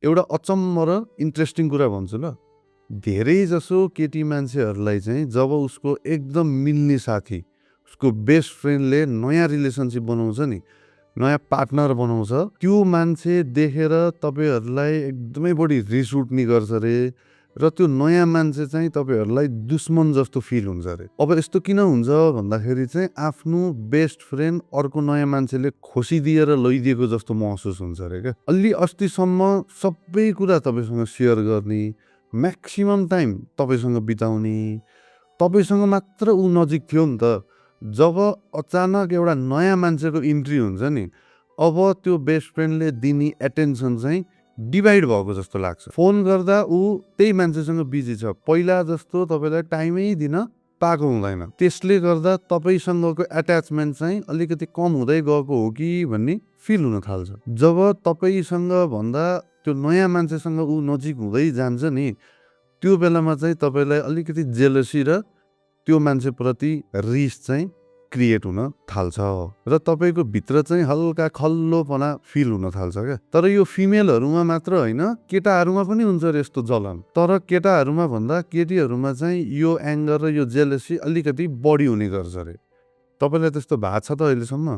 एउटा अचम्म र इन्ट्रेस्टिङ कुरा भन्छु ल, धेरै जसो केटी मान्छेहरूलाई चाहिँ जब उसको एकदम मिल्ने साथी, उसको बेस्ट फ्रेन्डले नयाँ रिलेसनसिप बनाउँछ नि, नयाँ पार्टनर बनाउँछ, त्यो मान्छे देखेर तपाईँहरूलाई एकदमै बढी रिस उठ्ने गर्छ रे, र त्यो नयाँ मान्छे चाहिँ तपाईँहरूलाई दुश्मन जस्तो फिल हुन्छ अरे। अब यस्तो किन हुन्छ भन्दाखेरि चाहिँ आफ्नो बेस्ट फ्रेन्ड अर्को नयाँ मान्छेले खोसिदिएर लैदिएको जस्तो महसुस हुन्छ अरे क्या। अलि अस्तिसम्म सबै कुरा तपाईँसँग सेयर गर्ने, म्याक्सिमम टाइम तपाईँसँग बिताउने, तपाईँसँग मात्र ऊ नजिक थियो नि त। जब अचानक एउटा नयाँ मान्छेको इन्ट्री हुन्छ नि, अब त्यो बेस्ट फ्रेन्डले दिने एटेन्सन चाहिँ डिभाइड भएको जस्तो लाग्छ। फोन गर्दा ऊ त्यही मान्छेसँग बिजी छ, पहिला जस्तो तपाईँलाई टाइमै दिन पाएको हुँदैन। त्यसले गर्दा तपाईँसँगको एट्याचमेन्ट चाहिँ अलिकति कम हुँदै गएको हो कि भन्ने फिल हुन थाल्छ। जब तपाईँसँग भन्दा त्यो नयाँ मान्छेसँग ऊ नजिक हुँदै जान्छ नि, त्यो बेलामा चाहिँ तपाईँलाई अलिकति जेलसी र त्यो मान्छेप्रति रिस चाहिँ क्रिएट हुन थाल्छ र तपाईँको भित्र चाहिँ हल्का खल्लोपना फिल हुन थाल्छ क्या। तर यो फिमेलहरूमा मात्र होइन, केटाहरूमा पनि हुन्छ रे यस्तो जलन। तर केटाहरूमा भन्दा केटीहरूमा चाहिँ यो एङ्गर र यो जेलसी अलिकति बढी हुने गर्छ रे। तपाईँलाई त्यस्तो भएको छ त अहिलेसम्म?